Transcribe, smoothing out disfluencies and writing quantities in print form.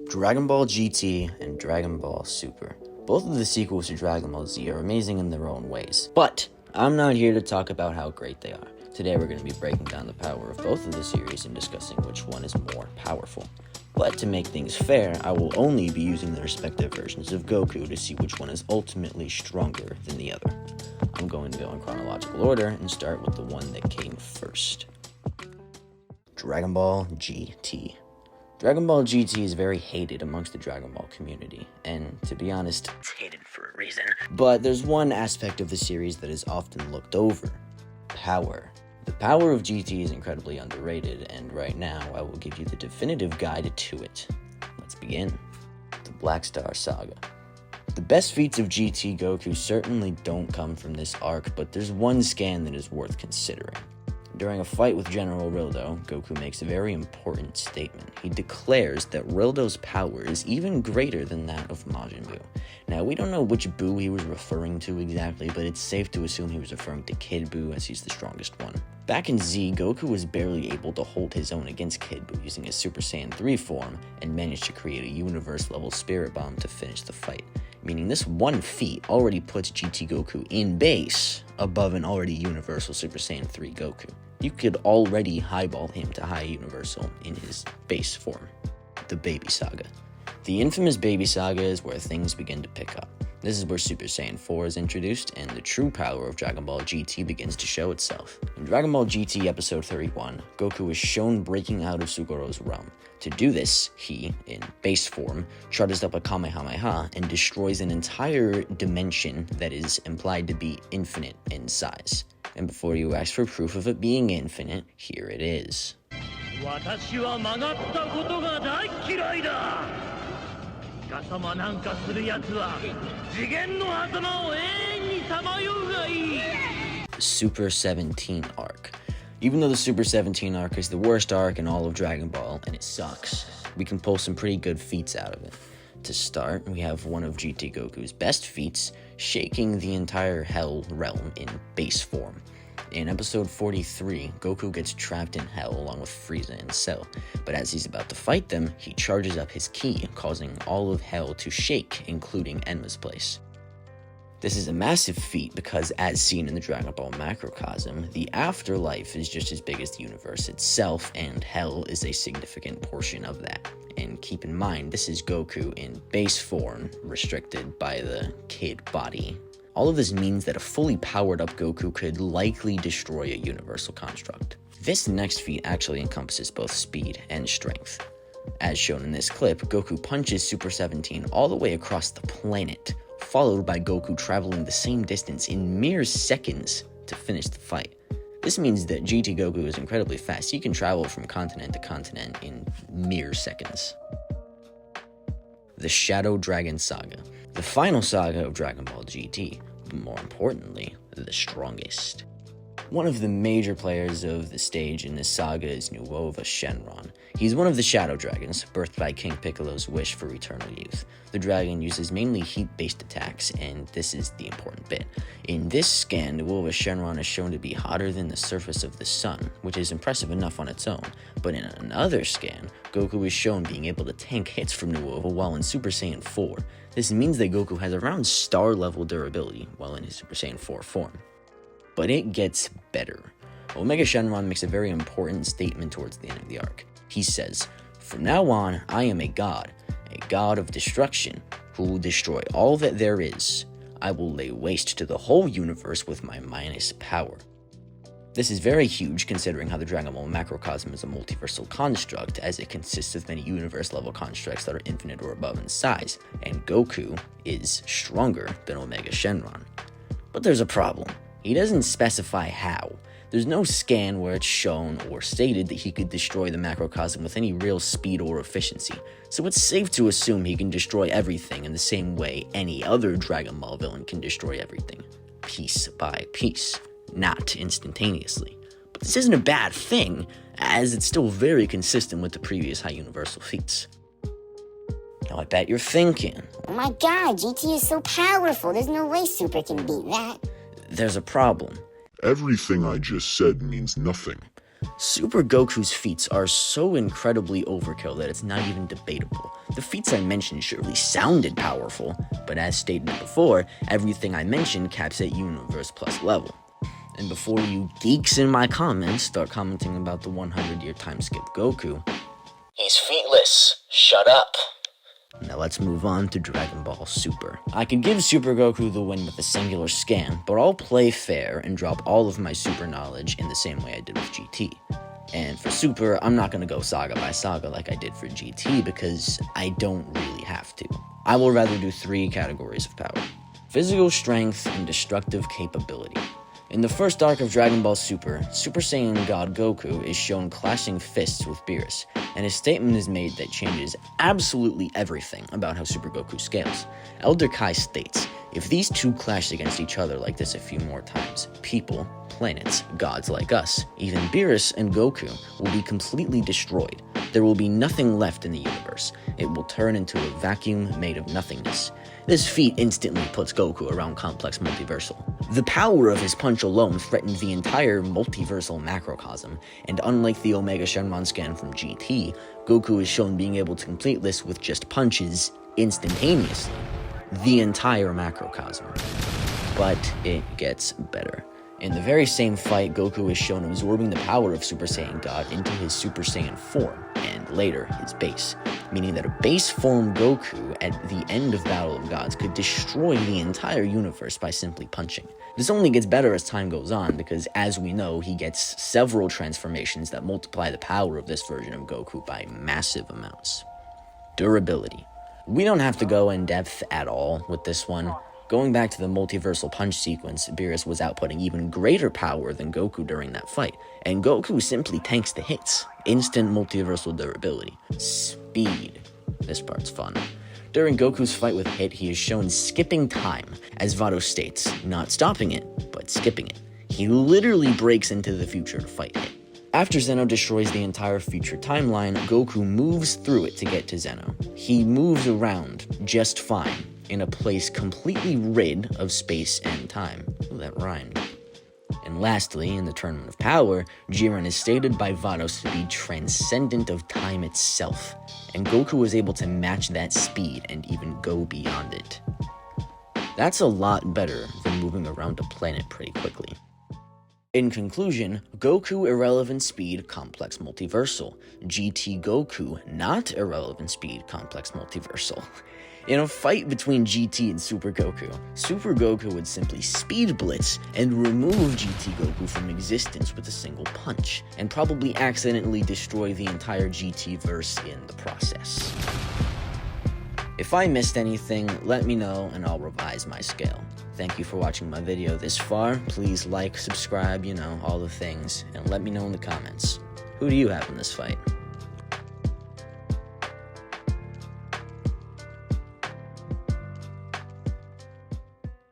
Dragon Ball GT and Dragon Ball Super. Both of the sequels to Dragon Ball Z are amazing in their own ways, but I'm not here to talk about how great they are. Today we're going to be breaking down the power of both of the series and discussing which one is more powerful. But to make things fair, I will only be using the respective versions of Goku to see which one is ultimately stronger than the other. I'm going to go in chronological order and start with the one that came first. Dragon Ball GT. Dragon Ball GT is very hated amongst the Dragon Ball community, and to be honest, it's hated for a reason. But there's one aspect of the series that is often looked over: power. The power of GT is incredibly underrated, and right now I will give you the definitive guide to it. Let's begin. The Black Star Saga. The best feats of GT Goku certainly don't come from this arc, but there's one scan that is worth considering. During a fight with General Rildo, Goku makes a very important statement. He declares that Rildo's power is even greater than that of Majin Buu. Now, we don't know which Buu he was referring to exactly, but it's safe to assume he was referring to Kid Buu, as he's the strongest one. Back in Z, Goku was barely able to hold his own against Kid Buu using his Super Saiyan 3 form, and managed to create a universe-level Spirit Bomb to finish the fight. Meaning this one feat already puts GT Goku in base above an already universal Super Saiyan 3 Goku. You could already highball him to high universal in his base form. The Baby Saga. The infamous Baby Saga is where things begin to pick up. This is where Super Saiyan 4 is introduced, and the true power of Dragon Ball GT begins to show itself. In Dragon Ball GT Episode 31, Goku is shown breaking out of Sugoro's realm. To do this, he, in base form, charges up a Kamehameha and destroys an entire dimension that is implied to be infinite in size. And before you ask for proof of it being infinite, here it is. Super 17 arc. Even though the Super 17 arc is the worst arc in all of Dragon Ball, and it sucks, we can pull some pretty good feats out of it. To start, we have one of GT Goku's best feats, shaking the entire Hell realm in base form. In episode 43, Goku gets trapped in Hell along with Frieza and Cell, but as he's about to fight them, he charges up his ki, causing all of Hell to shake, including Enma's place. This is a massive feat because, as seen in the Dragon Ball macrocosm, the afterlife is just as big as the universe itself, and Hell is a significant portion of that. And keep in mind, this is Goku in base form, restricted by the kid body. All of this means that a fully powered up Goku could likely destroy a universal construct. This next feat actually encompasses both speed and strength. As shown in this clip, Goku punches Super 17 all the way across the planet, followed by Goku traveling the same distance in mere seconds to finish the fight. This means that GT Goku is incredibly fast. He can travel from continent to continent in mere seconds. The Shadow Dragon Saga. The final saga of Dragon Ball GT, but more importantly, the strongest. One of the major players of the stage in this saga is Nuova Shenron. He's one of the Shadow Dragons, birthed by King Piccolo's wish for eternal youth. The dragon uses mainly heat-based attacks, and this is the important bit. In this scan, Nuova Shenron is shown to be hotter than the surface of the sun, which is impressive enough on its own. But in another scan, Goku is shown being able to tank hits from Nuova while in Super Saiyan 4. This means that Goku has around star-level durability while in his Super Saiyan 4 form. But it gets better. Omega Shenron makes a very important statement towards the end of the arc. He says, "From now on, I am a god of destruction, who will destroy all that there is. I will lay waste to the whole universe with my minus power." This is very huge considering how the Dragon Ball macrocosm is a multiversal construct, as it consists of many universe-level constructs that are infinite or above in size, and Goku is stronger than Omega Shenron. But there's a problem. He doesn't specify how. There's no scan where it's shown or stated that he could destroy the macrocosm with any real speed or efficiency, so it's safe to assume he can destroy everything in the same way any other Dragon Ball villain can destroy everything, piece by piece, not instantaneously. But this isn't a bad thing, as it's still very consistent with the previous high universal feats. Now I bet you're thinking, oh my god, GT is so powerful, there's no way Super can beat that. There's a problem. Everything I just said means nothing. Super Goku's feats are so incredibly overkill that it's not even debatable. The feats I mentioned surely sounded powerful, but as stated before, everything I mentioned caps at Universe Plus level. And before you geeks in my comments start commenting about the 100-year time skip Goku, he's featless. Shut up. Now let's move on to Dragon Ball Super. I could give Super Goku the win with a singular scan, but I'll play fair and drop all of my Super knowledge in the same way I did with GT. And for Super, I'm not going to go saga by saga like I did for GT because I don't really have to. I will rather do 3 categories of power: physical strength and destructive capability. In the first arc of Dragon Ball Super, Super Saiyan God Goku is shown clashing fists with Beerus, and his statement is made that changes absolutely everything about how Super Goku scales. Elder Kai states, if these two clash against each other like this a few more times, people, planets, gods like us, even Beerus and Goku will be completely destroyed. There will be nothing left in the universe. It will turn into a vacuum made of nothingness. This feat instantly puts Goku around complex multiversal. The power of his punch alone threatened the entire multiversal macrocosm, and unlike the Omega Shenron scan from GT, Goku is shown being able to complete this with just punches instantaneously. The entire macrocosm. But it gets better. In the very same fight, Goku is shown absorbing the power of Super Saiyan God into his Super Saiyan form, and later his base, meaning that a base form Goku at the end of Battle of Gods could destroy the entire universe by simply punching. This only gets better as time goes on because, as we know, he gets several transformations that multiply the power of this version of Goku by massive amounts. Durability. We don't have to go in depth at all with this one. Going back to the multiversal punch sequence, Beerus was outputting even greater power than Goku during that fight, and Goku simply tanks the hits. Instant multiversal durability. Speed. This part's fun. During Goku's fight with Hit, he is shown skipping time, as Vado states, not stopping it, but skipping it. He literally breaks into the future to fight Hit. After Zeno destroys the entire future timeline, Goku moves through it to get to Zeno. He moves around just fine, in a place completely rid of space and time. Ooh, that rhymed. And lastly, in the Tournament of Power, Jiren is stated by Vados to be transcendent of time itself, and Goku was able to match that speed and even go beyond it. That's a lot better than moving around a planet pretty quickly. In conclusion, Goku irrelevant speed, complex multiversal. GT Goku not irrelevant speed, complex multiversal. In a fight between GT and Super Goku would simply speed blitz and remove GT Goku from existence with a single punch, and probably accidentally destroy the entire GT verse in the process. If I missed anything, let me know and I'll revise my scale. Thank you for watching my video this far. Please like, subscribe, all the things, and let me know in the comments. Who do you have in this fight?